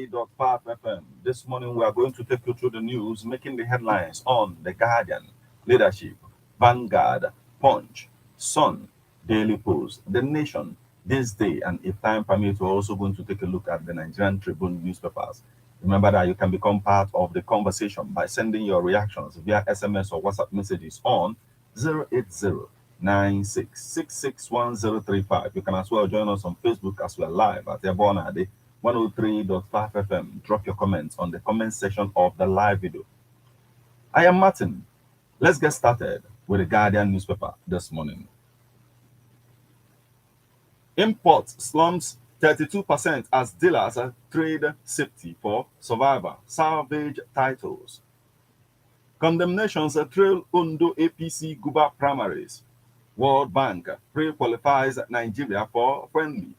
103.5 FM. This morning we are going to take you through the news making the headlines on The Guardian, Leadership, Vanguard, Punch, Sun, Daily Post, The Nation, This Day, and if time permits, we're also going to take a look at the Nigerian Tribune newspapers. Remember that you can become part of the conversation by sending your reactions via SMS or WhatsApp messages on 08096661035. You can as well join us on Facebook as well live at Ebonade 103.5 FM. Drop your comments on the comment section of the live video. I am Martin. Let's get started with the Guardian newspaper this morning. Import slumps 32% as dealers trade safety for survivor salvage titles. Condemnations trail Ondo APC Guba primaries. World Bank pre-qualifies Nigeria for friendly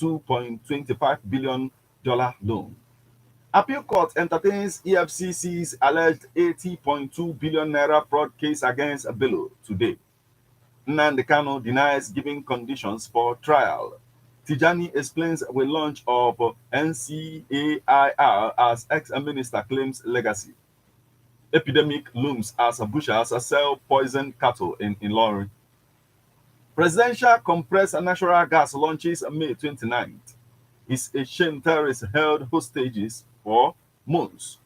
$2.25 billion loan. Appeal Court entertains EFCC's alleged 80.2 billion naira fraud case against Bello today. Nnamdi Kanu denies giving conditions for trial. Tijani explains the launch of NCAIR as ex-minister claims legacy. Epidemic looms as bushers sell poisoned cattle in Ilorin. Presidential compressed natural gas launches May 29th. Is a shame terrorists held hostages for months.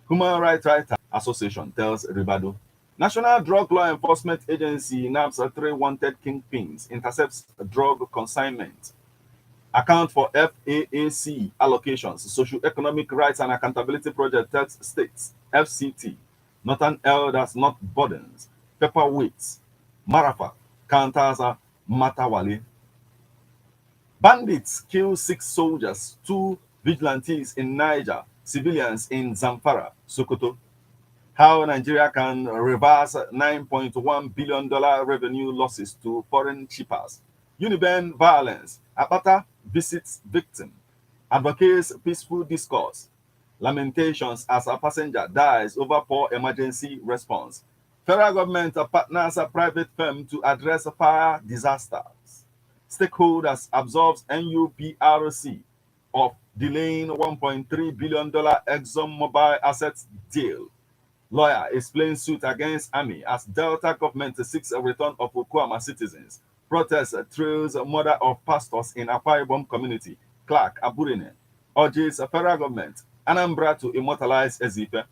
Human Rights Association tells Ribado. National Drug Law Enforcement Agency naps 3 wanted kingpins, intercepts drug consignment. Account for FAAC allocations, Socio-Economic Rights and Accountability Project tells states, FCT, Northern Elders, Not Burdens, Pepperweights, Marafa, counters Matawali. Bandits kill 6 soldiers, 2 vigilantes in Niger, civilians in Zamfara, Sokoto. How Nigeria can reverse $9.1 billion revenue losses to foreign shippers. Uniben violence. Apata visits victim. Advocates peaceful discourse. Lamentations as a passenger dies over poor emergency response. Federal government partners a private firm to address fire disasters. Stakeholders absolves NUPRC of delaying $1.3 billion ExxonMobil assets deal. Lawyer explains suit against Army as Delta government seeks a return of Okuama citizens. Protest trails murder of pastors in Akwa Ibom community. Clark Aburine urges federal government Anambra to immortalize Ezife.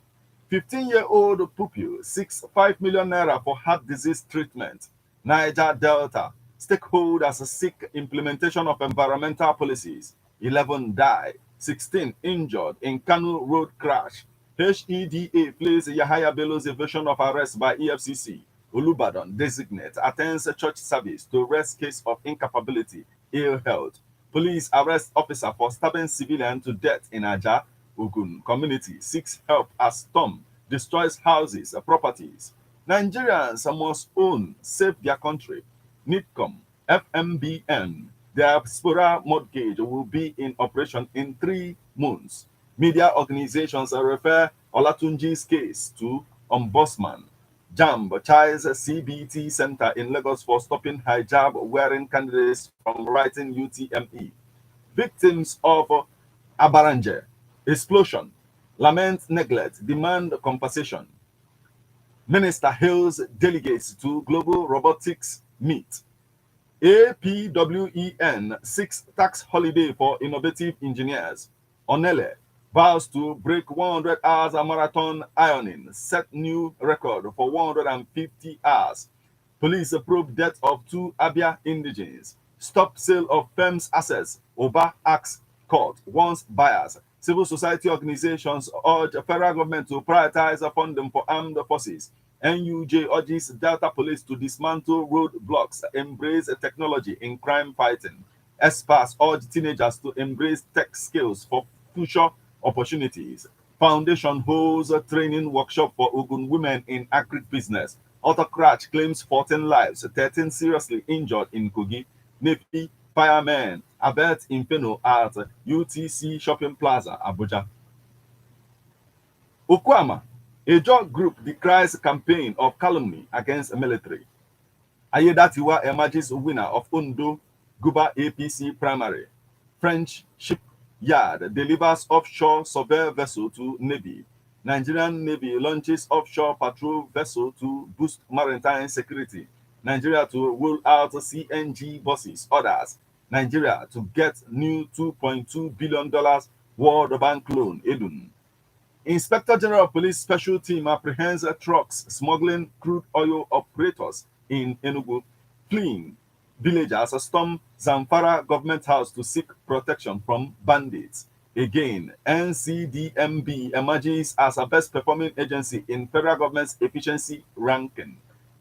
15-year-old pupil seeks 5 million naira for heart disease treatment. Niger Delta. Stakeholders seek implementation of environmental policies. 11 die, 16 injured in Kanu road crash. HEDA plays Yahaya Bello's evasion of arrest by EFCC. Olubadan designate attends a church service to arrest case of incapability, ill health. Police arrest officer for stabbing civilian to death in Aja, Ogun community. Seeks help as storm destroys houses, properties. Nigerians must own, save their country. NITCOM, FMBN, diaspora mortgage will be in operation in 3 months. Media organizations refer Olatunji's case to Ombudsman. JAMB chides CBT Center in Lagos for stopping hijab wearing candidates from writing UTME. Victims of Abaranje explosion lament neglect, demand compensation. Minister hails delegates to Global Robotics Meet. APWEN 6 tax holiday for innovative engineers. Onele vows to break 100 hours a marathon ironing, set new record for 150 hours. Police probe death of 2 Abia indigenes. Stop sale of firms' assets. Oba asks court wants buyers. Civil society organizations urge federal government to prioritize funding for armed forces. NUJ urges Delta Police to dismantle roadblocks, embrace technology in crime fighting. Experts urge teenagers to embrace tech skills for future opportunities. Foundation holds a training workshop for Ogun women in agribusiness. Autocrat claims 14 lives, 13 seriously injured in Kogi. Navy firemen avert inferno at UTC Shopping Plaza, Abuja. Okuama, a drug group decries campaign of calumny against the military. Ayedatiwa emerges winner of Ondo Guba APC primary. Friendship Yard delivers offshore survey vessel to Navy. Nigerian Navy launches offshore patrol vessel to boost maritime security. Nigeria to roll out CNG buses. Orders. Nigeria to get new $2.2 billion World Bank loan. Edun. Inspector General of Police Special Team apprehends trucks smuggling crude oil operators in Enugu, fleeing. Villagers storm Zamfara government house to seek protection from bandits. Again, NCDMB emerges as a best performing agency in federal government's efficiency ranking.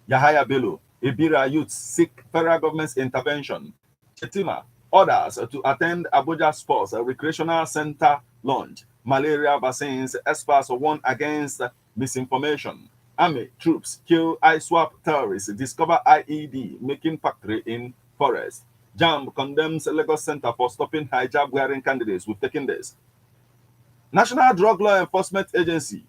Yahaya Bello, Ibira youths seek federal government's intervention. Chetima orders to attend Abuja Sports Recreational Center launch. Malaria vaccines, experts warn against misinformation. Army troops kill ISWAP terrorists, discover IED making factory in forest. JAM condemns Lagos Center for stopping hijab wearing candidates. We've taken this. National Drug Law Enforcement Agency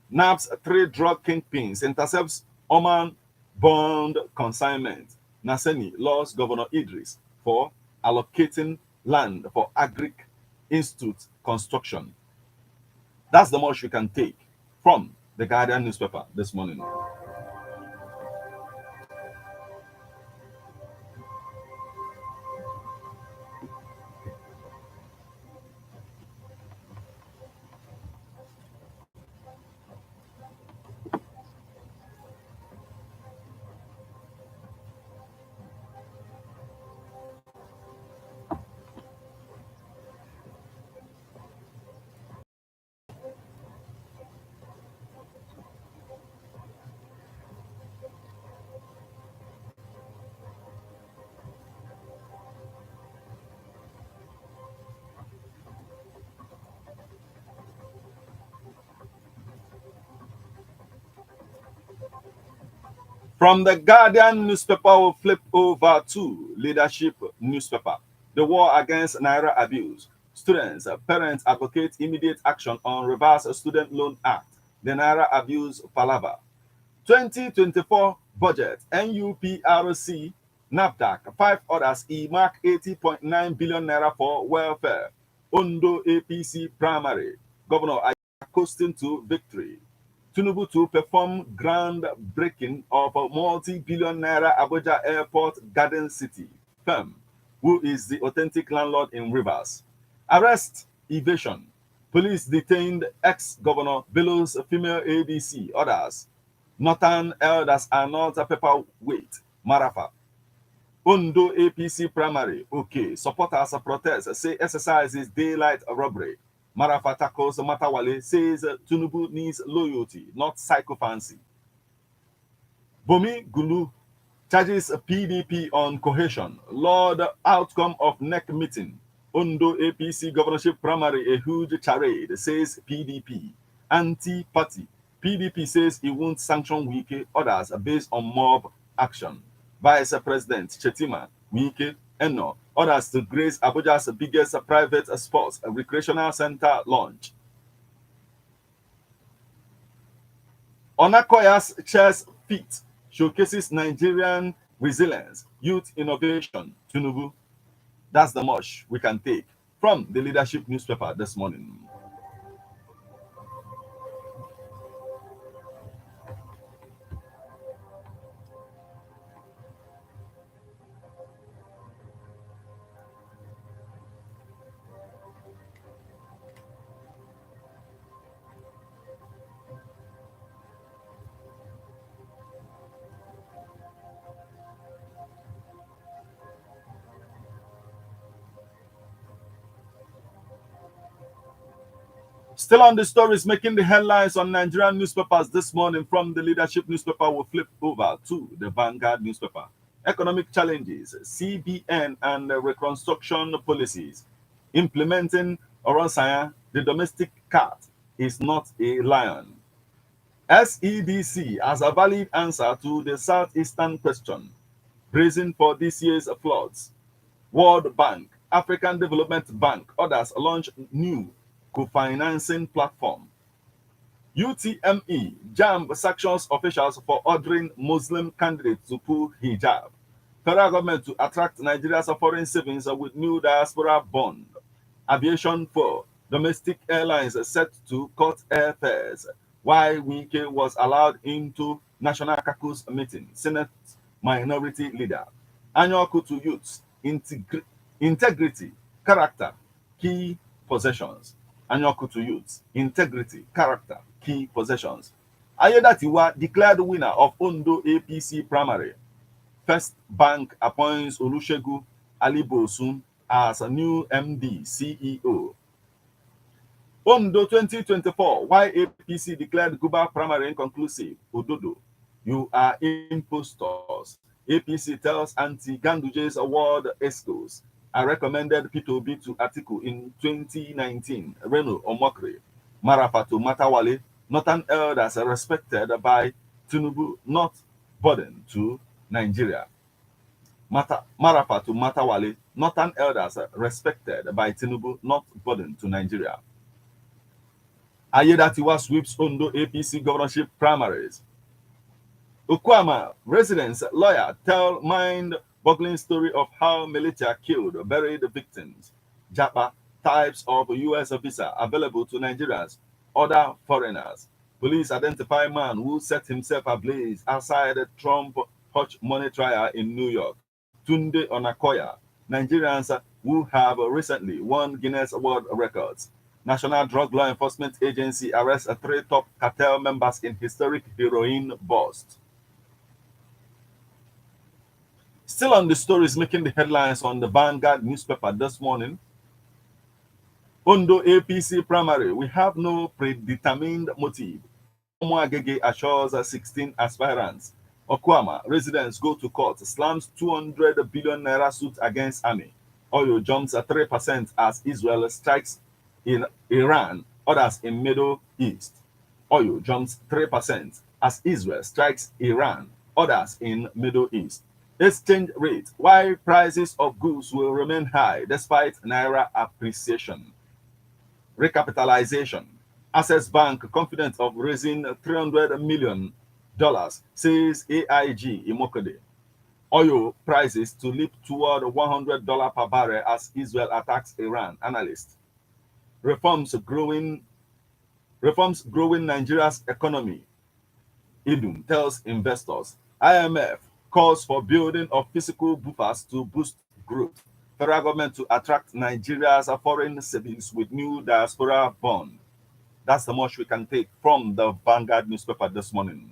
naps 3 drug kingpins, intercepts Oman bond consignment. Naseni laws Governor Idris for allocating land for Agric Institute construction. That's the much we can take from the Guardian newspaper this morning. From the Guardian newspaper, we'll flip over to Leadership newspaper. The war against Naira abuse. Students, parents advocate immediate action on reverse student loan act. The Naira abuse palaver. 2024 budget. NUPRC, NAFDAC, 5 orders earmark 80.9 billion naira for welfare. Ondo APC primary. Governor coasting to victory. Tinubu to perform groundbreaking of a multi-billion naira Abuja Airport Garden City. Firm, who is the authentic landlord in Rivers. Arrest, evasion. Police detained ex-governor Bello's female ADC. Others. Northern elders are not a paperweight. Marafa. Ondo APC primary. Okay. Supporters protest. Say exercise is daylight robbery. Marafa tackles Matawale, says Tinubu needs loyalty, not psychophancy. Bomi Gulu charges PDP on cohesion. Lord outcome of NEC meeting. Ondo APC governorship primary, a huge charade, says PDP. Anti-party. PDP says it won't sanction Wike, others based on mob action. Vice President Chetima, Wike, Eno, others to grace Abuja's biggest private sports recreational center launch. Onakoya's chess feat showcases Nigerian resilience, youth innovation. Tinubu. That's the much we can take from the Leadership newspaper this morning. Still on the stories making the headlines on Nigerian newspapers this morning. From the Leadership newspaper, we'll flip over to the Vanguard newspaper. Economic challenges, CBN and reconstruction policies. Implementing Oronsanya, the domestic cat is not a lion. SEDC as a valid answer to the Southeastern question. Bracing for this year's floods. World Bank, African Development Bank, others launch new co-financing platform. UTME, JAMB sanctions officials for ordering Muslim candidates to pull hijab. Federal government to attract Nigeria's foreign savings with new diaspora bond. Aviation 4. Domestic airlines are set to cut airfares. Why Wike was allowed into National Caucus meeting. Senate Minority Leader. Annual call to youths. Integrity, character, key possessions. Annual call to youths. Integrity, character, key possessions. Ayedatiwa declared winner of Ondo APC primary. First Bank appoints Olusegun Alibosun as a new MD CEO. Ondo 2024, why APC declared Guba primary inconclusive? Ododo, you are impostors. APC tells anti-Ganduje's award ESCOs. I recommended P2B to Atiku in 2019. Reno Omokri, Marafatu Matawale, Northern elders are respected by Tinubu, not burden to Nigeria. Marafatu Matawale, Northern elders are respected by Tinubu, not burden to Nigeria. Ayedatiwa sweeps Ondo APC governorship primaries. Ukwama residents lawyer tell mind-boggling story of how militia killed buried victims. Japa types of U.S. visa available to Nigerians, other foreigners. Police identify man who set himself ablaze outside the Trump hush money trial in New York. Tunde Onakoya, Nigerians who have recently won Guinness World Records. National Drug Law Enforcement Agency arrests 3 top cartel members in historic heroin bust. Still on the stories making the headlines on the Vanguard newspaper this morning. Ondo APC primary, we have no predetermined motive. Omoagege assures 16 aspirants. Okwama, residents go to court, slams 200 billion naira suit against army. Oil jumps 3% as Israel strikes in Iran, others in Middle East. Oil jumps 3% as Israel strikes Iran, others in Middle East. Exchange rate, why prices of goods will remain high despite naira appreciation. Recapitalization. Access Bank confident of raising $300 million, says AIG Imokode. Oil prices to leap toward $100 per barrel as Israel attacks Iran, analyst. Reforms growing Nigeria's economy. Idum tells investors. IMF calls for building of physical buffers to boost growth. Federal government to attract Nigeria's foreign savings with new diaspora bond. That's the much we can take from the Vanguard newspaper this morning.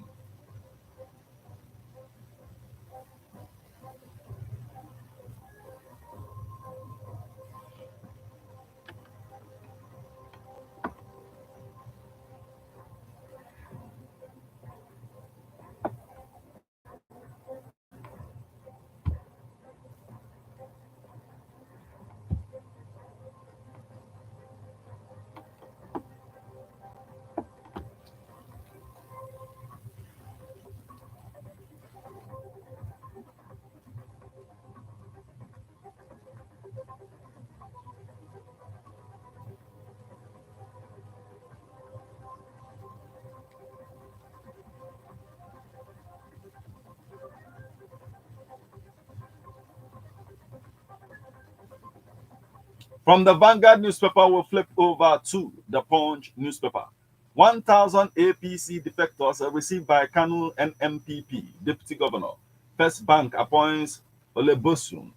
From the Vanguard newspaper, we'll flip over to the Punch newspaper. 1,000 APC defectors are received by Kanu NMPP, Deputy Governor. First Bank appoints Olebosun,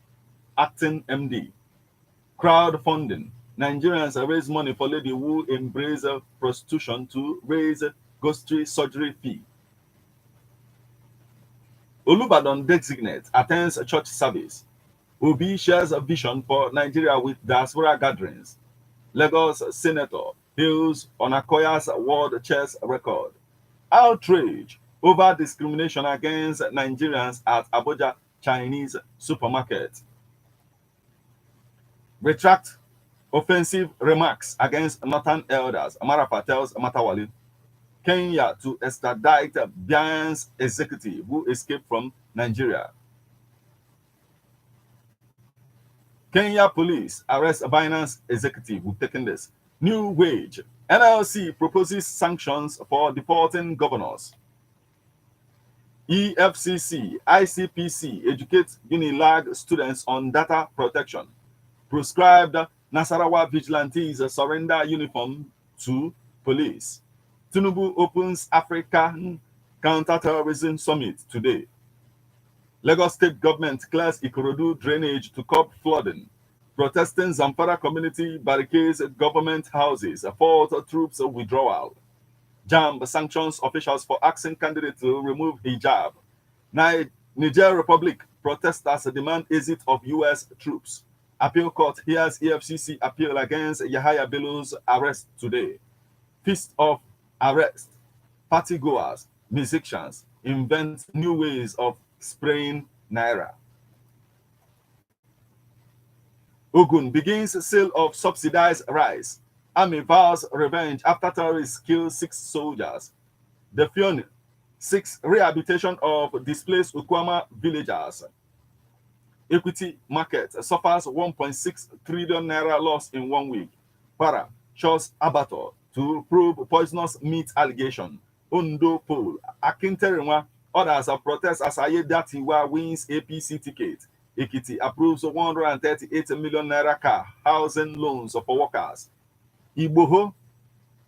acting MD. Crowdfunding. Nigerians raise money for lady who embrace prostitution to raise ghostly surgery fee. Olubadan designate attends a church service. Obi shares a vision for Nigeria with diaspora gatherings. Lagos Senator hails Onakoya's world chess record. Outrage over discrimination against Nigerians at Abuja Chinese supermarket. Retract offensive remarks against Northern elders. Amarafa tells Matawali. Kenya to extradite Binance executive who escaped from Nigeria. Kenya police arrest Binance executive who taken this. New wage. NLC proposes sanctions for defaulting governors. EFCC, ICPC educate Unilag students on data protection. Prescribed Nasarawa vigilantes surrender uniform to police. Tinubu opens African Counterterrorism Summit today. Lagos State government clears Ikorodu drainage to curb flooding. Protesting Zamfara community barricades government houses. Fault troops withdrawal. JAMB sanctions officials for asking candidates to remove hijab. Niger Republic protesters demand exit of U.S. troops. Appeal court hears EFCC appeal against Yahaya Bello's arrest today. Feast of arrest. Partygoers, musicians invent new ways of spraying naira. Ogun begins sale of subsidized rice. Army vows revenge after terrorists kill 6 soldiers. The Fiona 6 rehabilitation of displaced Ukwama villagers. Equity market suffers 1.6 trillion naira loss in 1 week. Para shows abattoir to probe poisonous meat allegation. Ondo poll. Akinterenwa orders of protest as Ayedatiwa wins APC ticket. Ekiti approves 138 million naira car housing loans for workers. Igboho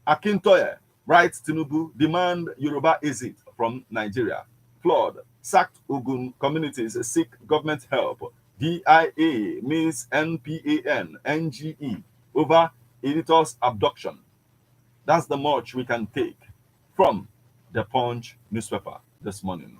Akintoye writes Tinubu demand Yoruba exit from Nigeria. Flood sacked Ogun communities seek government help. DIA means NPAN NGE over editor's abduction. That's the much we can take from the Punch newspaper this morning.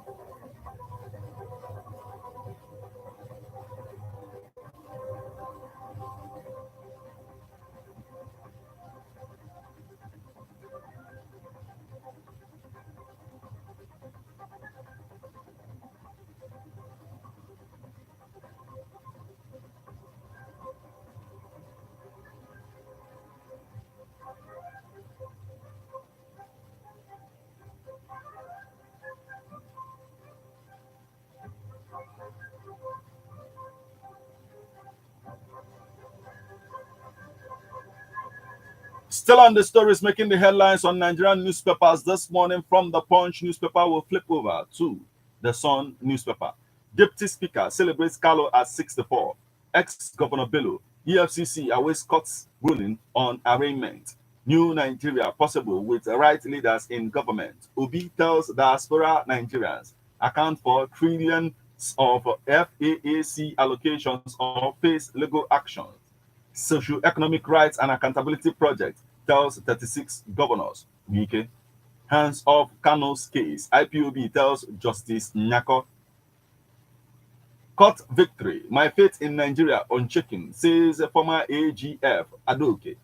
Still on the stories making the headlines on Nigerian newspapers this morning from the Punch newspaper, we'll flip over to the Sun newspaper. Deputy Speaker celebrates Carlo at 64. Ex-Governor Bello, EFCC awaits court's ruling on arraignment. New Nigeria possible with right leaders in government. Obi tells diaspora Nigerians account for trillions of FAAC allocations or face legal actions. Socio-Economic Rights and Accountability Project tells 36 governors. Wike. Hands off Kano's case. IPOB tells Justice Nyako. Court victory. My faith in Nigeria unshaken, says former AGF Adoke.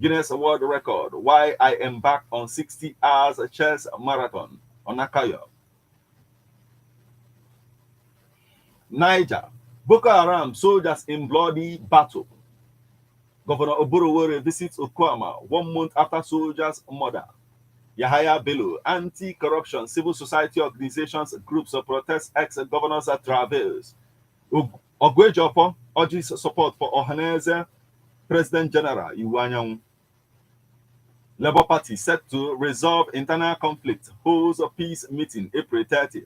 Guinness World Record. Why I embark on 60 hours chess marathon on Akayo. Niger. Boko Haram soldiers in bloody battle. Governor Oborowore visits Okwama 1 month after soldiers' murder. Yahaya Bello, anti-corruption, civil society organizations, groups of protest ex-governors at travels. Ogwejopo urges support for Ohaneze President General Iwanyang. Labour Party set to resolve internal conflict, holds a peace meeting April 30th.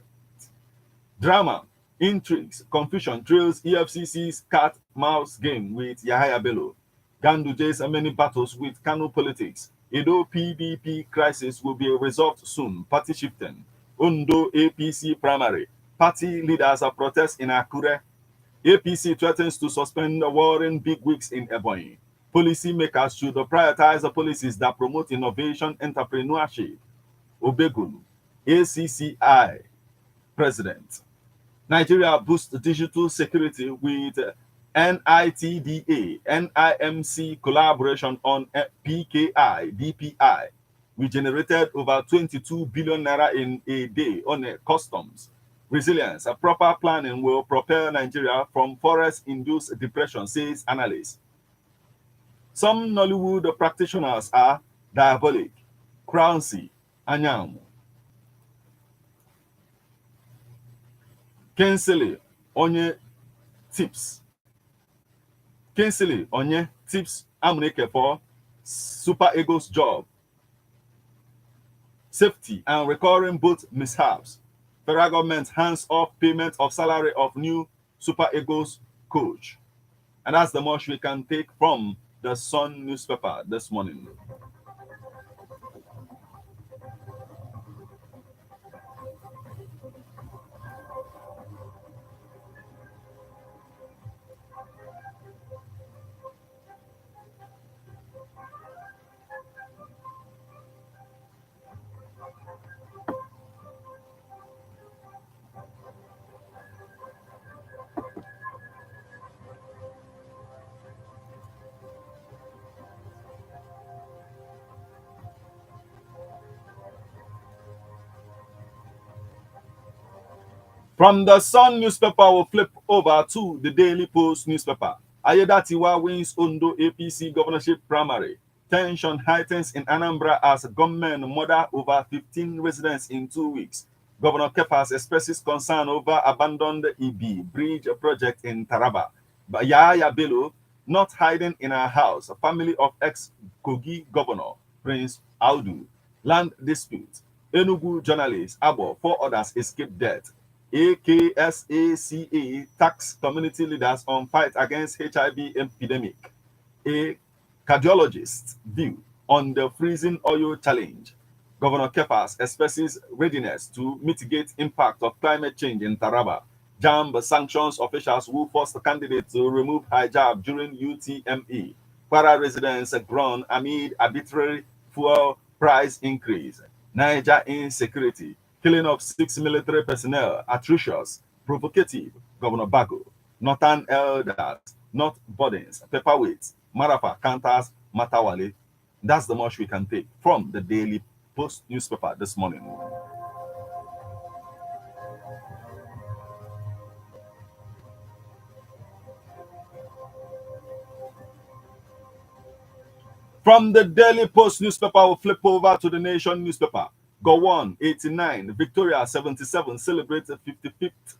Drama, intrigues, confusion trails EFCC's cat-mouse game with Yahaya Bello. Ganduje's many battles with Kano politics. Edo PDP crisis will be resolved soon. Party shifting. Ondo APC primary. Party leaders are protest in Akure. APC threatens to suspend warring bigwigs in Ebonyi. Policy makers should prioritize the policies that promote innovation, entrepreneurship. Obegun, ACCI president. Nigeria boosts digital security with NITDA, NIMC collaboration on PKI, DPI. We generated over 22 billion naira in a day on customs. Resilience, a proper planning will propel Nigeria from forest-induced depression, says analysts. Some Nollywood practitioners are diabolic, Crowncy, Anyam. Kingsley Onye tips. Kingsley Onye tips Amuneke for Super Eagles job. Safety and recurring boat mishaps. Federal government hands off payment of salary of new Super Eagles coach. And that's the much we can take from the Sun newspaper this morning. From the Sun newspaper, we'll flip over to the Daily Post newspaper. Ayedatiwa wins Ondo APC governorship primary. Tension heightens in Anambra as gunmen murder over 15 residents in 2 weeks. Governor Kefas expresses concern over abandoned EB bridge project in Taraba. Yaya Bello not hiding in her house. A family of ex-Kogi governor Prince Audu. Land dispute. Enugu journalist Abo, 4 others escaped death. AKSACA tax community leaders on fight against HIV epidemic. A cardiologist's view on the freezing oil challenge. Governor Kefas expresses readiness to mitigate impact of climate change in Taraba. JAMB sanctions officials who forced the candidate to remove hijab during UTME. Para residents groan amid arbitrary fuel price increase. Niger insecurity. Killing of 6 military personnel, atrocious, provocative, Governor Bago. Northern elders, not burdens, paperweights, Marafa counters, Matawale. That's the much we can take from the Daily Post newspaper this morning. From the Daily Post newspaper, we'll flip over to the Nation newspaper. Gowon, 89, Victoria, 77, celebrates the 55th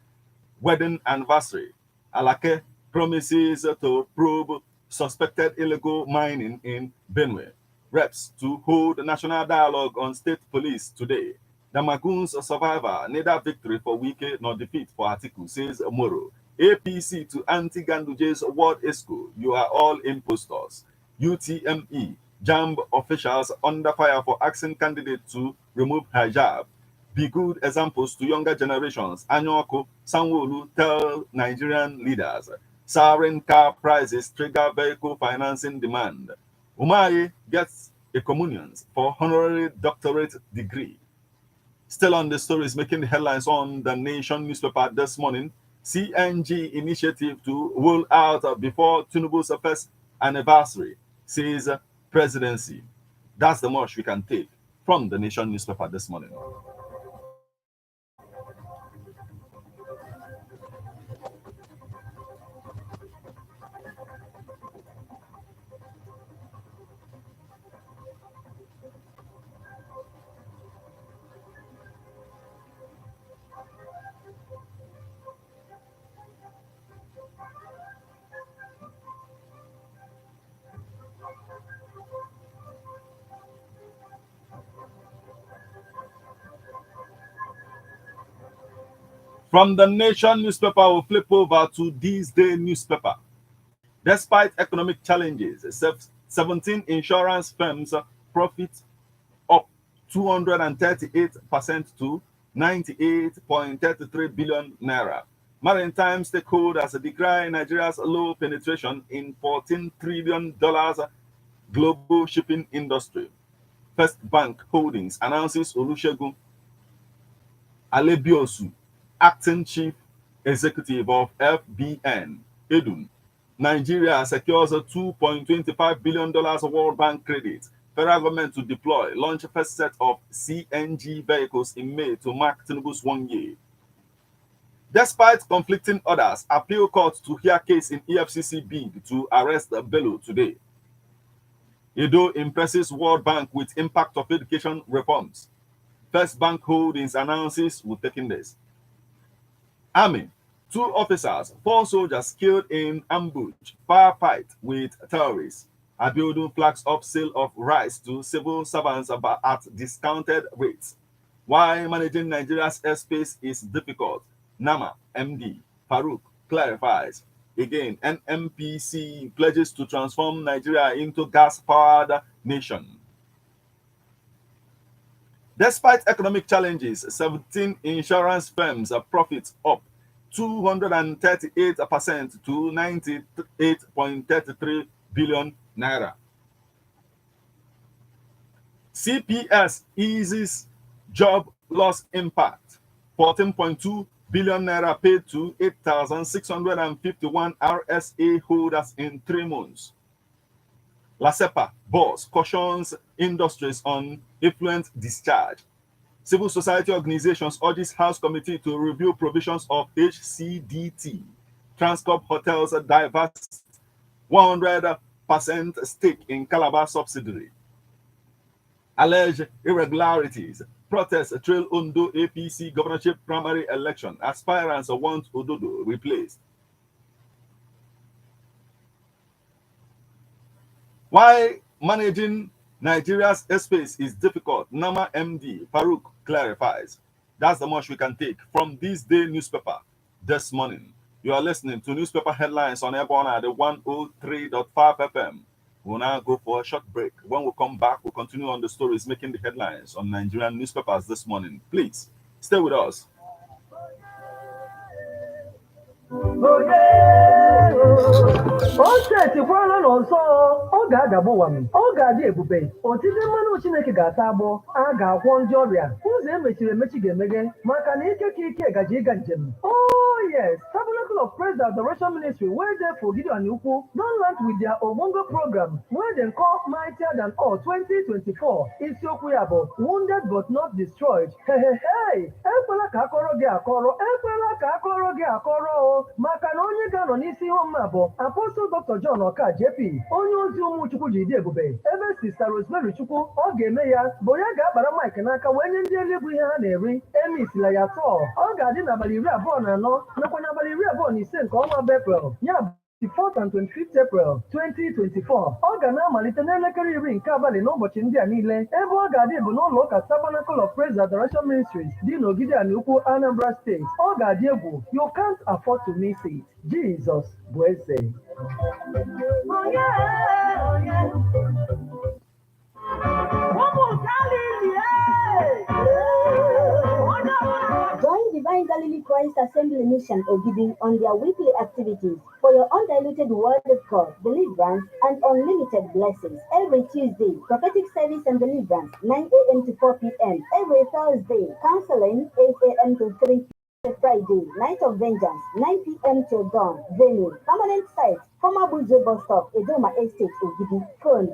wedding anniversary. Alake promises to probe suspected illegal mining in Benue. Reps to hold national dialogue on state police today. The Magoons survivor, neither victory for Wike nor defeat for Atiku, says Moro. APC to anti-Ganduje's World ESCO, you are all impostors. UTME, JAMB officials under fire for asking candidates to remove hijab. Be good examples to younger generations. Anyoko, Sanwo-Olu tell Nigerian leaders. Soaring car prices trigger vehicle financing demand. Umahi gets a communion for honorary doctorate degree. Still on the stories making the headlines on the Nation newspaper this morning. CNG initiative to roll out before Tinubu's first anniversary, says presidency. That's the much we can take from the Nation newspaper this morning. From the Nation newspaper, we'll flip over to this day newspaper. Despite economic challenges, 17 insurance firms profit up 238% to 98.33 billion naira. Maritime stakeholders decry Nigeria's low penetration in $14 trillion global shipping industry. First Bank Holdings announces Olusegun Alebiosu, acting chief executive of FBN, Edun. Nigeria secures a $2.25 billion World Bank credit. Federal government to deploy, launch first set of CNG vehicles in May to mark Tinubu's 1 year. Despite conflicting orders, appeal court to hear case in EFCC bid to arrest Bello today. Edo impresses World Bank with impact of education reforms. First Bank Holdings announces we're taking this. Army, 2 officers, 4 soldiers killed in ambush, firefight with terrorists. Abiodun flags up sale of rice to civil servants at discounted rates. Why managing Nigeria's airspace is difficult. Nama, MD, Farouk clarifies. Again, NMPC pledges to transform Nigeria into gas-powered nation. Despite economic challenges, 17 insurance firms' profits up 238% to 98.33 billion naira. CPS eases job loss impact. 14.2 billion naira paid to 8,651 RSA holders in 3 months. LASEPA boss cautions industries on effluent discharge. Civil society organizations urges House Committee to review provisions of HCDT. Transcorp Hotels divest 100% stake in Calabar subsidiary. Alleged irregularities. Protests trail Ondo APC governorship primary election. Aspirants want Ododo replaced. Why managing Nigeria's airspace is difficult, Nama MD Farouk clarifies. That's the much we can take from this day newspaper this morning. You are listening to newspaper headlines on Airborne at the 103.5 FM. We'll now go for a short break. When we come back, we'll continue on the stories making the headlines on Nigerian newspapers this morning. Please stay with us. Ose tikwala n'ọzọ ọ ga-adagbu ụwa m ọ ga-adị ebube otite mmanụ Chineke ga-ata agbọ a ga-agwọ ndị ọrịa ụzọ emechiri emechi ga-emeghe maka na ike ka ike gaji ịga njem. Oh yes, Tabernacle of Praise and Adoration Ministry wey dey for Gideon Ukwu don launch with their ogbonge program wey dem call Mightier Than All 2024. Isiokwu ya bụ Wounded but Not Destroyed. Ekwela ka akọrọ gị akọrọ o maka na onye ga-anọ n'isi ihe ọmụma bụ Apostle Dr. John Oka JP, onye ozi ụmụchukwu ji dị ebube. Ebe Sista Rosemary Chukwu ọ ga-eme ya bụ ya ga-akpara Mike n'aka wee nye ndị eluigwe ihe ha na-eri. Emisila ya tọọ. Ọ ga-adị n'abalị 24 nakwa n'abalị 25 nke ọnwa April. Ya bụ 24th and 25th April 2024. Ọ ga na-amalite n'elekere 10 nke abalị n'ụbọchị ndị a niile. Ebe ọ ga-adị bụ n'ụlọ ụka Tabernacle of Praise Adoration Ministries dị n'Ogidi Ukwu, Anambra State. Ọ ga-adị egwu. You can't afford to miss it. Jesus bụ eze. Join Divine Galilee Christ Assembly Mission Ogidi on their weekly activities for your undiluted word of God, deliverance, and unlimited blessings. Every Tuesday, prophetic service and deliverance, 9 a.m. to 4 p.m. Every Thursday, counseling, 8 a.m. to 3 p.m. Friday, Night of Vengeance, 9 p.m. till dawn. Venue, permanent site, former Buzo bus stop, Edoma Estate, Ogidi. Phone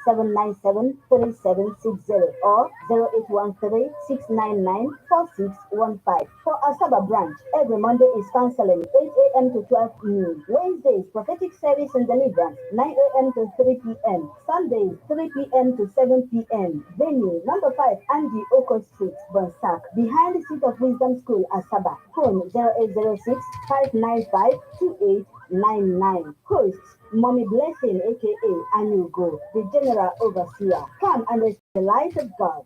0806-797-3760 or 0813-699-4615. For Asaba branch, every Monday is counseling, 8 a.m. to 12 noon. Wednesdays, prophetic service and deliverance, 9 a.m. to 3 p.m. Sundays, 3 p.m. to 7 p.m. Venue, number 5, Andy Oko Street, Bonsac, behind the Seat of Wisdom School, Asaba. Phone 0806-595-2899. Hosts, Mommy Blessing, aka Anugo, the General Overseer. Come and receive the light of God.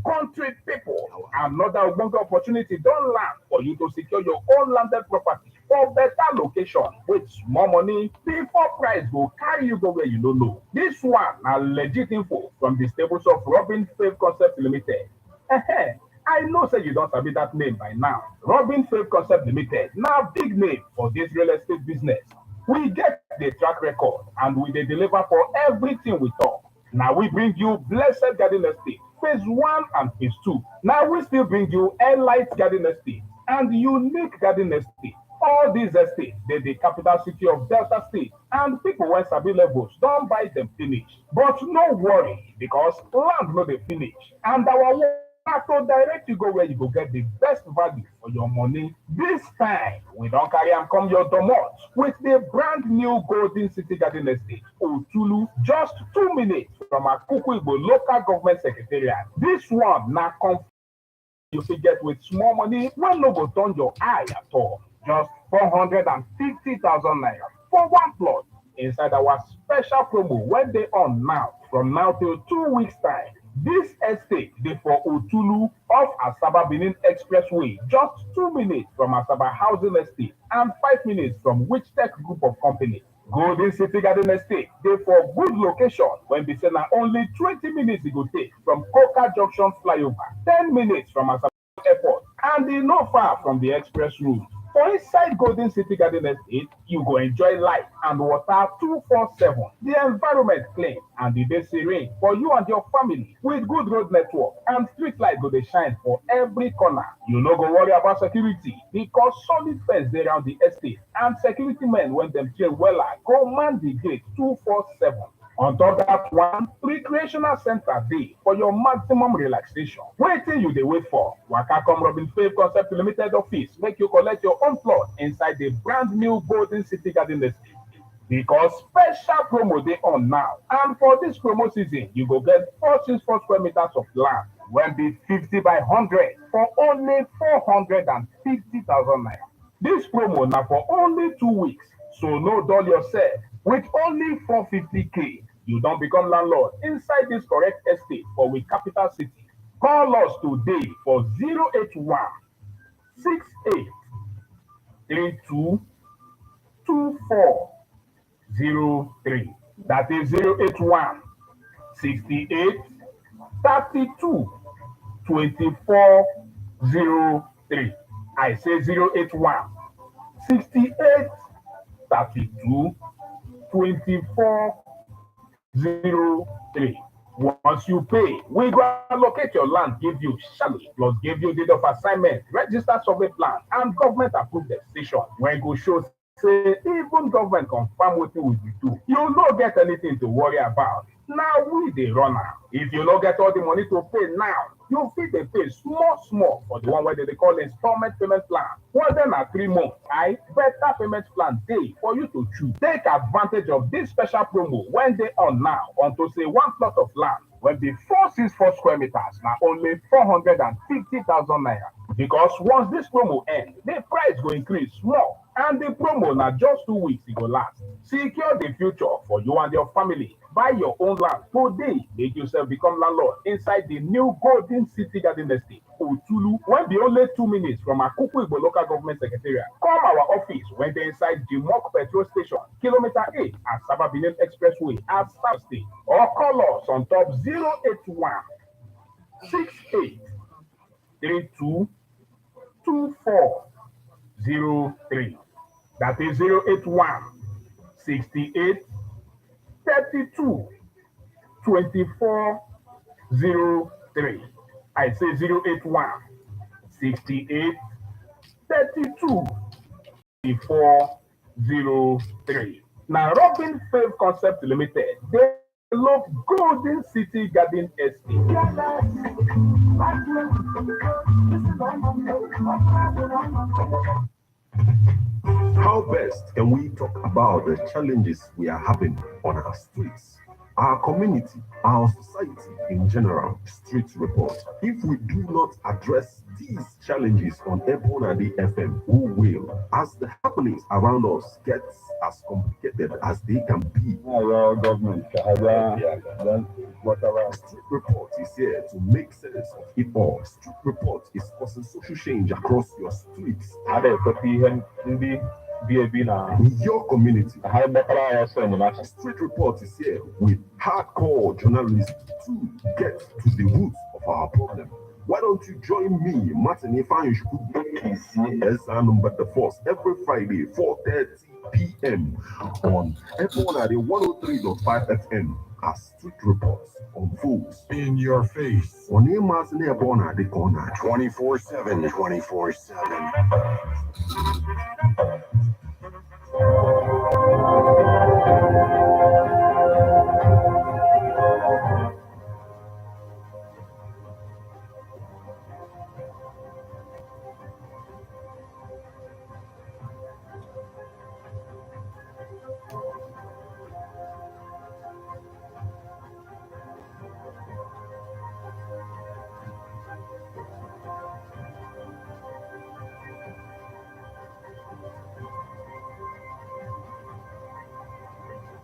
Country people, another one opportunity don't land for you to secure your own landed property for better location with more money before price will carry you go where you don't know. This one a legit info from the stables of Robin Faith Concept Limited. I know say you don't sabi that name by now. Robin Faith Concept Limited, now big name for this real estate business. We get the track record and we dey deliver for everything we talk. Now we bring you Blessed Garden Estate, phase 1 and phase 2. Now we still bring you Airlight Garden Estate and Unique Garden Estate. All these estates, they're the capital city of Delta State, and people when sabi levels don't buy them finish. But no worry, because land no dey finish. And our work to direct you go where you go get the best value for your money. This time, we don't carry and come your domot with the brand new Golden City Garden Estate, Otulu, just 2 minutes from Akuku Igbo local government secretariat. This one now you will get with small money when no go turn your eye at all. Just 450,000 naira for one plot inside our special promo when they on now. from now till 2 weeks' time. This estate dey for Otulu off Asaba Benin Expressway, just 2 minutes from Asaba Housing Estate and 5 minutes from Wichtech Group of Companies. Golden City Garden Estate dey for good location when be say na only 20 minutes e go take from Coca Junction flyover, 10 minutes from Asaba Airport, and e no far from the express route. For inside Golden City Garden Estate, you go enjoy light and water 247. The environment clean and the dey serene for you and your family with good road network and street light go dey shine for every corner. You no go worry about security because solid fence dey around the estate and security men when dem train wella go man the gate 247. On top that one, recreational center dey for your maximum relaxation. Wetin you dey wait for? Waka come Robin Fave Concept Limited office make you collect your own plot inside the brand new Golden City Garden Estate. Because special promo dey on now, and for this promo season, you go get 464 square meters of land when be 50 by 100 for only 450,000 naira. This promo na for only 2 weeks, so no dull yourself. With only 450k, you don become landlord inside this correct estate for we capital city. Call us today for 081 68 32 2403. That is 081 68 32 2403. I say 081 68 32 2403. Once you pay, we go allocate your land, give you sharply, plus give you deed of assignment, register survey plan, and government approved decision. When go show say even government confirm wetin we dey do, you no get anything to worry about. Now we dey run am. If you no get all the money to pay now, you fit dey pay small for the one wey dem dey call installment payment plan. Whether na 3 months, better payment plan dey for you to choose. Take advantage of this special promo when dey on now unto say one plot of land wey be 464 square meters na only 450,000 naira. Because once this promo end, the price go increase small. And the promo na just 2 weeks e go last. Secure the future for you and your family. Buy your own land today. Make yourself become landlord inside the new Golden City Garden Estate, Otulu, when be only 2 minutes from Akuku Igbo Local Government Secretariat. Come our office when they inside the Mock Petrol Station, Kilometer 8 at Asaba Benin Expressway at South State. Or call us on top 081 68 32 2403. That is 081 68 32 2403. I say 081 68 32 2403. Now, Robin Fave Concept Limited, they love Golden City Garden Estate. How best can we talk about the challenges we are having on our streets, our community, our society in general? Street report. If we do not address these challenges on Ebonadi FM, who will? As the happenings around us get as complicated as they can be. Government. Street report is here to make sense of it all. Street report is causing social change across your streets. In your community, Street Report is here with hardcore journalism to get to the roots of our problem. Why don't you join me, Martin Ifan number the force every Friday, 4:30 p.m. on F1 103.5 FM as Street Reports unfolds In your face. on Earmark N80.9bn 24/7. 24/7.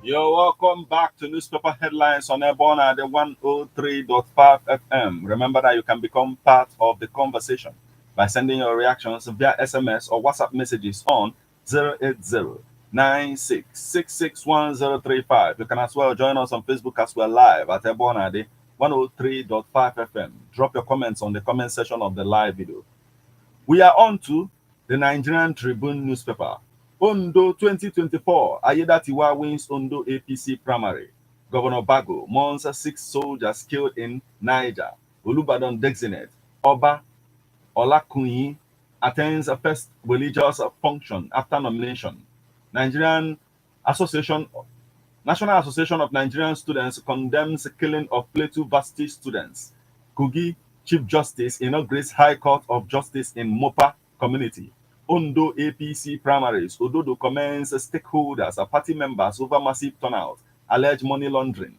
You're welcome back to Newspaper Headlines on Airborne at the 103.5 FM. Remember that you can become part of the conversation by sending your reactions via SMS or WhatsApp messages on 080-96661035. You can as well join us on Facebook as well live at Airborne at the 103.5 FM. Drop your comments on the comment section of the live video. We are on to the Nigerian Tribune newspaper. Ondo 2024, Ayedatiwa wins Ondo APC primary. Governor Bago mourns 6 soldiers killed in Niger. Olubadan designate Oba Olakunyi attends a first religious function after nomination. Association National Association of Nigerian Students condemns killing of Plateau Varsity students. Kogi Chief Justice inaugurates High Court of Justice in Mopa community. Ondo APC primaries. Ododo commends stakeholders and party members over massive turnout. Alleged money laundering.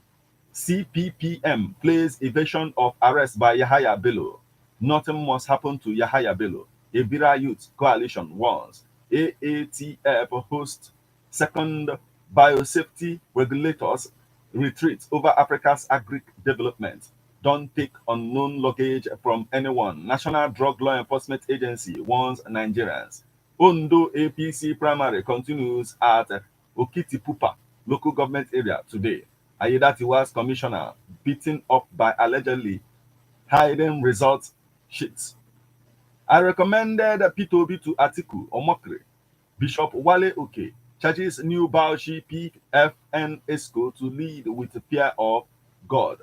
CPPM plays evasion of arrest by Yahaya Bello. Nothing must happen to Yahaya Bello. Ebira Youth Coalition warns. AATF hosts second biosafety regulators retreat over Africa's agri development. Don't take unknown luggage from anyone. National Drug Law Enforcement Agency warns Nigerians. Ondo APC primary continues at Okitipupa local government area today. Ayedatiwa's commissioner beaten up by allegedly hiding result sheets. I recommended P2B to Atiku Omokre. Bishop Wale Oke charges new Bauchi PFN ESCO to lead with the fear of God.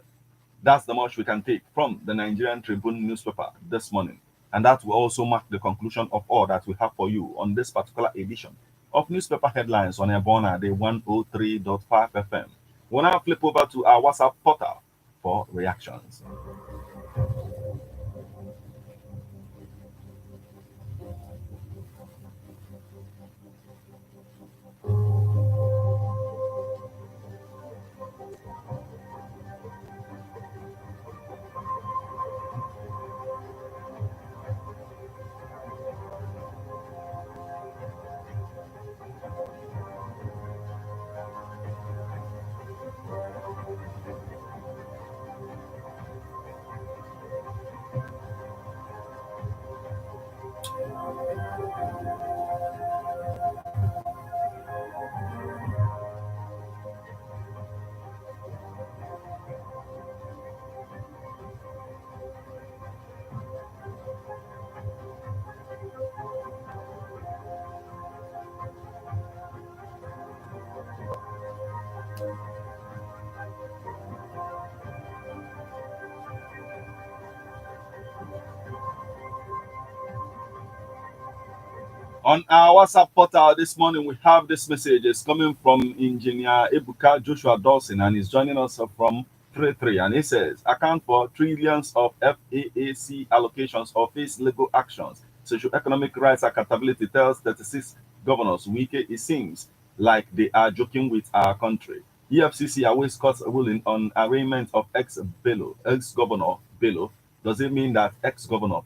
That's the much we can take from the Nigerian Tribune newspaper this morning. And that will also mark the conclusion of all that we have for you on this particular edition of Newspaper Headlines on Ebona, the 103.5 FM. We'll now flip over to our WhatsApp portal for reactions. On our WhatsApp portal this morning, we have this message. It's coming from Engineer Ebuka Joshua Dawson, and he's joining us from 33. And he says, account for trillions of FAAC allocations of his legal actions. Socioeconomic rights accountability tells 36 governors. Wike, it seems like they are joking with our country. EFCC awaits court's ruling on arraignment of ex-governor Bello. Does it mean that ex-governor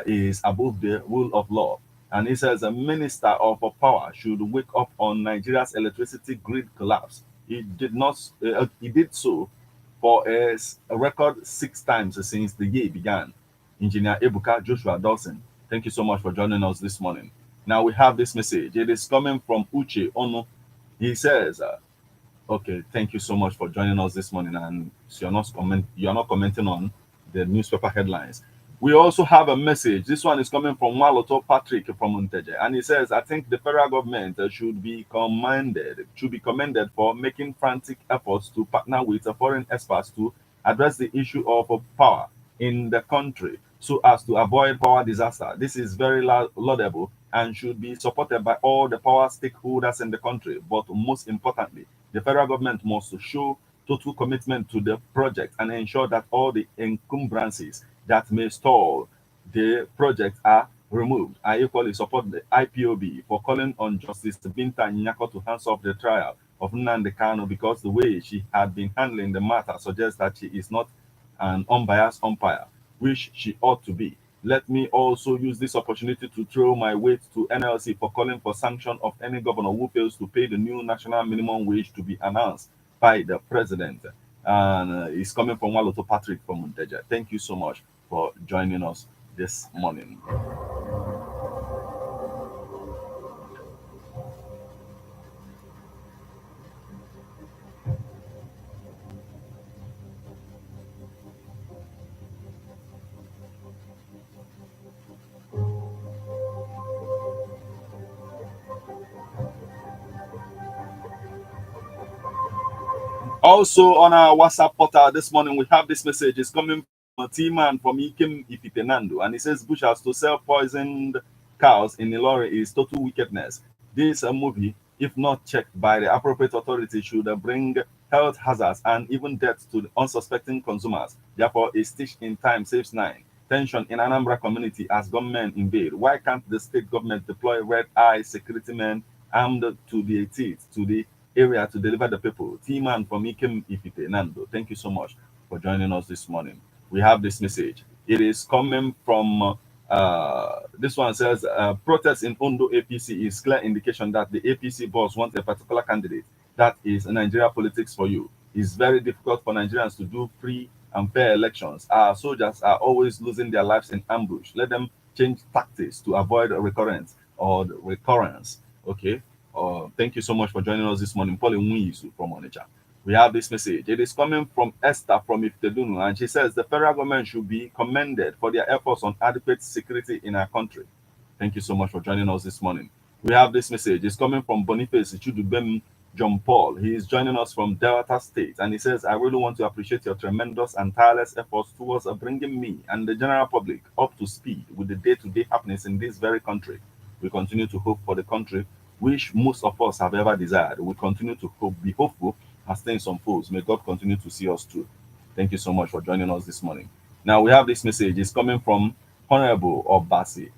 is above the rule of law? And he says a minister of power should wake up on Nigeria's electricity grid collapse. He did not. He did so for a record 6 times since the year began. Engineer Ebuka Joshua Dawson, thank you so much for joining us this morning. Now we have this message. It is coming from Uche Ono. He says, "Okay, thank you so much for joining us this morning." And so you're not commenting on the newspaper headlines. We also have a message. This one is coming from Waloto Patrick from Monteje, and he says, "I think the federal government should be commended for making frantic efforts to partner with foreign experts to address the issue of power in the country so as to avoid power disaster. This is very laudable and should be supported by all the power stakeholders in the country. But most importantly, the federal government must show total commitment to the project and ensure that all the encumbrances that may stall the project are removed. I equally support the IPOB for calling on Justice Binta Nyako to hands off the trial of Nnamdi Kanu because the way she had been handling the matter suggests that she is not an unbiased umpire, which she ought to be. Let me also use this opportunity to throw my weight to NLC for calling for sanction of any governor who fails to pay the new national minimum wage to be announced by the president. And it's coming from Waloto Patrick from Munteja. Thank you so much for joining us this morning. Also on our WhatsApp portal this morning, we have this message. It's coming from a T-man from Ikem Ifitenando, and he says butchers to sell poisoned cows in Ilori is total wickedness. This movie, if not checked by the appropriate authority, should bring health hazards and even death to the unsuspecting consumers. Therefore, a stitch in time saves nine. Tension in Anambra community as gunmen invade. Why can't the state government deploy red-eye security men armed to the teeth to the area to deliver the people? T-Man from Ikem Ifite Nando. Thank you so much for joining us this morning. We have this message. It is coming from this one says protest in Ondo APC is clear indication that the APC boss wants a particular candidate. That is Nigeria politics for you. It's very difficult for Nigerians to do free and fair elections. Our soldiers are always losing their lives in ambush. Let them change tactics to avoid a recurrence or recurrence. Okay. Thank you so much for joining us this morning. Paul Nwizu from Onitsha. We have this message. It is coming from Esther from Iftedunu, and she says the federal government should be commended for their efforts on adequate security in our country. Thank you so much for joining us this morning. We have this message. It's coming from Boniface Chudubem John Paul. He is joining us from Delta State, and he says, I really want to appreciate your tremendous and tireless efforts towards bringing me and the general public up to speed with the day-to-day happenings in this very country. We continue to hope for the country which most of us have ever desired. We continue to be hopeful as things unfold. May God continue to see us through. Thank you so much for joining us this morning. Now we have this message. It's coming from Honorable Obasi,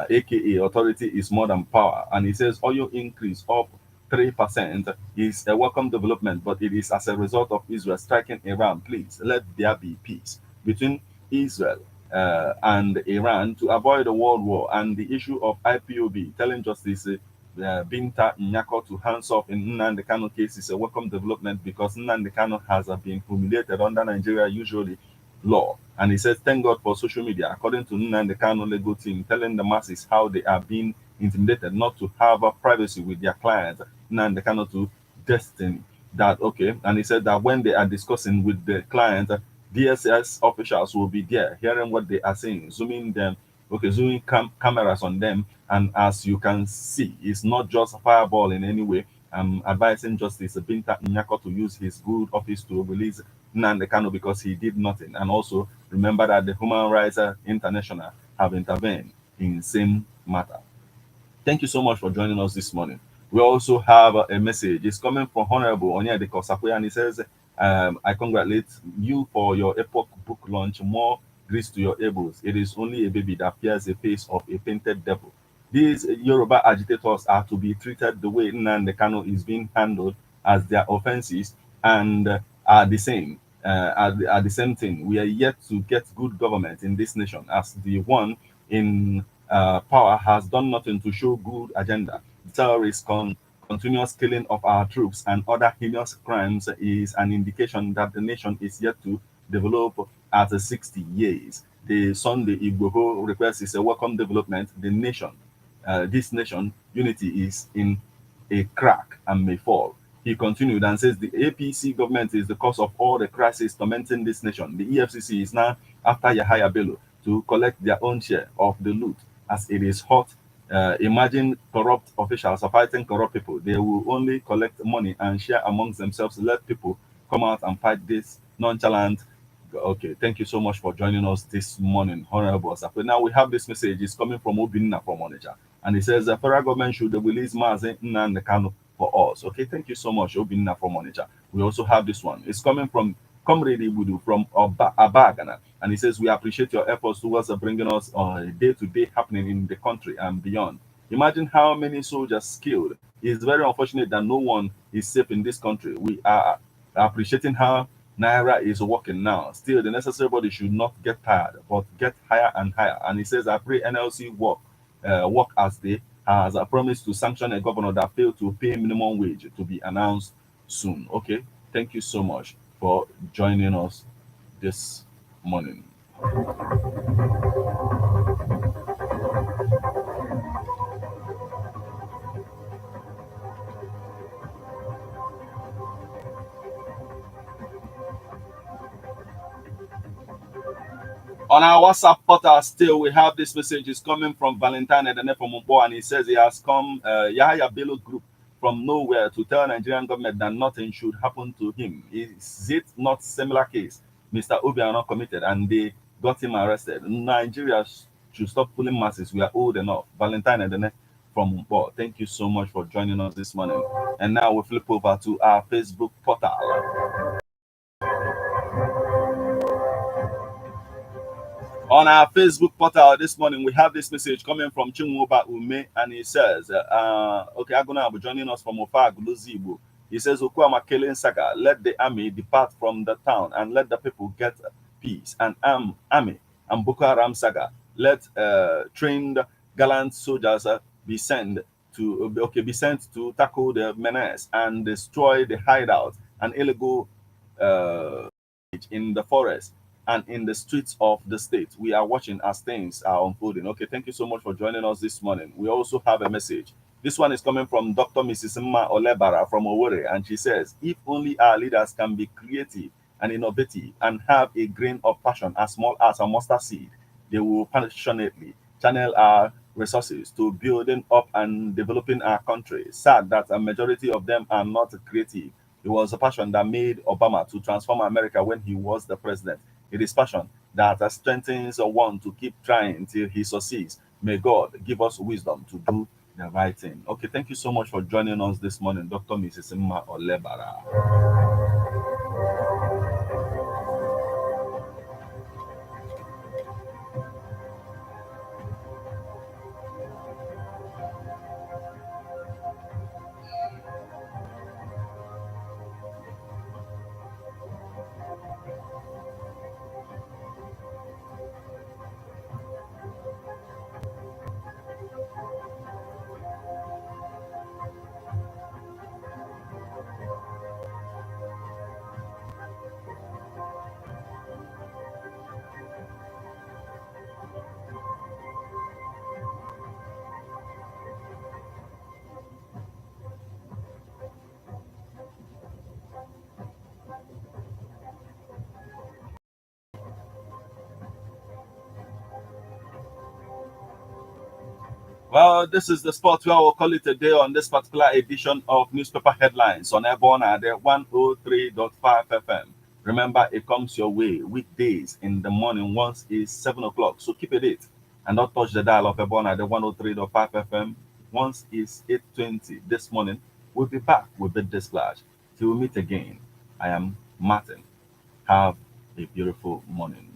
aka Authority is More Than Power, and he says oil increase of 3% is a welcome development, but it is as a result of Israel striking Iran. Please let there be peace between Israel and Iran to avoid a world war. And the issue of IPOB telling Justice Binta Nyako to hands off in Nnamdi Kanu case is a welcome development because Nnamdi Kanu has been humiliated under Nigeria usually law. And he says, thank God for social media, according to Nnamdi Kanu legal team, telling the masses how they are being intimidated not to have a privacy with their clients, Nnamdi Kanu to destiny. That okay, and he said that when they are discussing with the client, DSS officials will be there, hearing what they are saying, zooming cameras on them, and as you can see, it's not just a fireball in any way. I'm advising Justice Binta Nyako to use his good office to release Nnamdi Kanu because he did nothing. And also remember that the Human Rights International have intervened in same matter. Thank you so much for joining us this morning. We also have a message. It's coming from Honorable Onyede Kosakwe, and he says, I congratulate you for your Epoch book launch. More grace to your elbows. It is only a baby that bears the face of a painted devil. These Yoruba agitators are to be treated the way Nnamdi Kanu is being handled, as their offenses and are the same. Are the same thing. We are yet to get good government in this nation, as the one in power has done nothing to show good agenda. The terrorist continuous killing of our troops and other heinous crimes is an indication that the nation is yet to develop after 60 years. The Sunday Igboho request is a welcome development. The nation, this nation, unity is in a crack and may fall. He continued and says the APC government is the cause of all the crises tormenting this nation. The EFCC is now after Yahaya Bello to collect their own share of the loot as it is hot. Imagine corrupt officials are fighting corrupt people. They will only collect money and share amongst themselves. Let people come out and fight this nonchalant. Okay, thank you so much for joining us this morning, Honorable Asafo. Now we have this message. It's coming from Obinna from Onitsha, and it says the federal government should release Mazi Nnamdi Kanu for us. Okay, thank you so much, Obinna from Onitsha. We also have this one. It's coming from Comrade Ibudu from Abagana, and he says we appreciate your efforts towards bringing us on a day-to-day happening in the country and beyond. Imagine how many soldiers killed. It's very unfortunate that no one is safe in this country. We are appreciating how Naira is working now. Still, the necessary body should not get tired, but get higher and higher. And he says, I pray NLC work as they has promised to sanction a governor that failed to pay minimum wage to be announced soon. Okay, thank you so much for joining us this morning. On our WhatsApp portal, still we have this message is coming from Valentine Edene from Mumbo, and he says he has come Yahya Bello Group from nowhere to tell Nigerian government that nothing should happen to him. Is it not similar case? Mr. Obiano committed and they got him arrested. Nigeria should stop pulling masses. We are old enough. Valentine Edene from Mumbo. Thank you so much for joining us this morning. And now we flip over to our Facebook portal. On our Facebook portal this morning, we have this message coming from Chinwoba Ume, and he says, okay, Aguna will be joining us from Ofa Guluzibu. He says, Okuama Kelen Saga, let the army depart from the town and let the people get peace. And army and Boko Haram Saga, let trained gallant soldiers be sent to tackle the menace and destroy the hideout and illegal in the forest and in the streets of the state. We are watching as things are unfolding. Okay, thank you so much for joining us this morning. We also have a message. This one is coming from Dr. Mrs. Mma Olebara from Owerri, and she says, if only our leaders can be creative and innovative and have a grain of passion as small as a mustard seed, they will passionately channel our resources to building up and developing our country. Sad that a majority of them are not creative. It was a passion that made Obama to transform America when he was the president. It is passion that strengthens one to keep trying till he succeeds. May God give us wisdom to do the right thing. Okay, thank you so much for joining us this morning, Dr. Mrs. Mma Olebara. Well, this is the spot where we'll call it a day on this particular edition of Newspaper Headlines on Airborne at 103.5 FM. Remember, it comes your way weekdays in the morning. Once is 7 o'clock, so keep a date and don't touch the dial of Airborne at 103.5 FM. Once is 8:20 this morning. We'll be back with the splash. Till we meet again, I am Martin. Have a beautiful morning.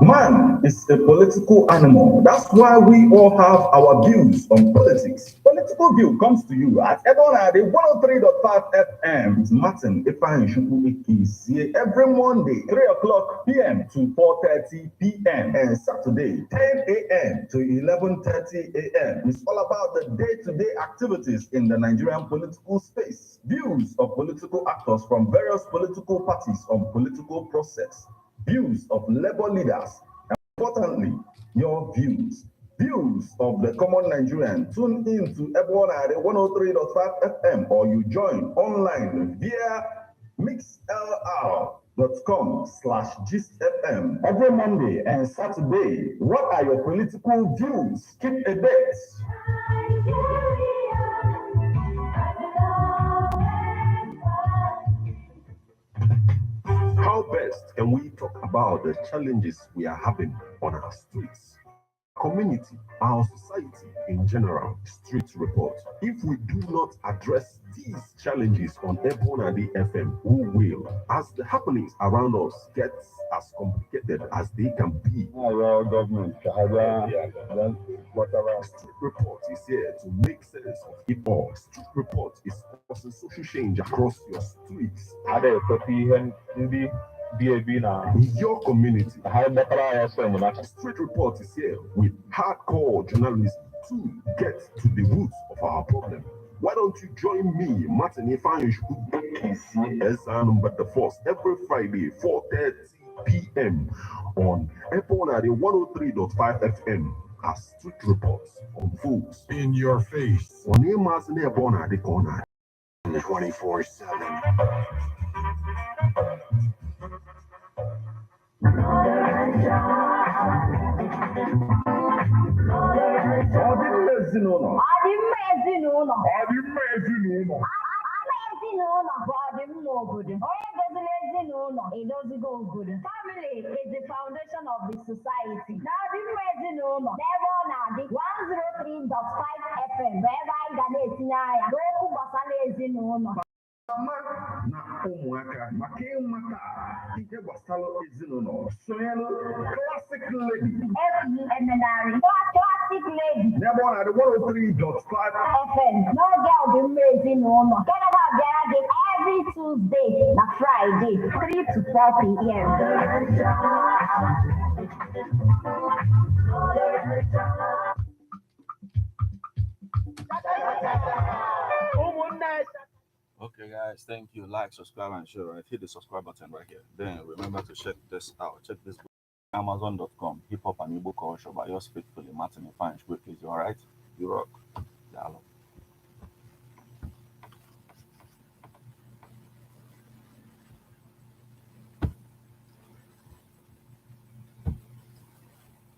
Man is a political animal. That's why we all have our views on politics. Political View comes to you at Ebonade 103.5 FM. It's Martin Ifeanyi Ikisi every Monday, 3 o'clock p.m. to 4:30 p.m. and Saturday, 10 a.m. to 11:30 a.m. It's all about the day-to-day activities in the Nigerian political space. Views of political actors from various political parties on political process. Views of labor leaders, and importantly, your views. Views of the common Nigerian. Tune in to Ebonade 103.5 FM or you join online via mixlr.com/gistfm every Monday and Saturday. What are your political views? Keep a date. How best can we talk about the challenges we are having on our streets? community, our society in general. Street report. If we do not address these challenges on Ebonadi FM, who will? As the happenings around us get as complicated as they can be. Our government, whatever. Street report is here to make sense of it all. Street report is causing social change across your streets. In your community, Street Report is here with hardcore journalism to get to the roots of our problem. Why don't you join me, Martin number the first every Friday, 4:30 p.m. on Ebonadi 103.5 FM as Street Reports unfolds In your face. on Earmark N80.9bn corner 24/7. ezinụlọ Ọdịmma ezinụlọ ezinụlọ ama ezinụlọ bụ ọdịmma obodo. Onye doziri ezinụlọ edozigo obodo. Family is the foundation of the society. Na ọdịmma ezinụlọ n'ebe ọ na-adị 103.5 FM bụ ebe anyị ga na-etinye anya n'okwu gbasara ezinụlọ. mama na ụmụaka maka ịmata ihe gbasara ezinụlọ sonyelu classic lady Emenarị classic lady n'ebe ọ na-adị 103.5 FM n'oge ọdịmma ezinụlọ nke na-abịara gị every Tuesday na Friday 3 to 4 p.m. Okay, guys, thank you. Like, subscribe, and share. Right, hit the subscribe button right here. Then remember to check this out. Check this book, Amazon.com. Hip Hop and Igbo Culture by yours faithfully, Martin Ifeanyi. Quickly, all right? You rock.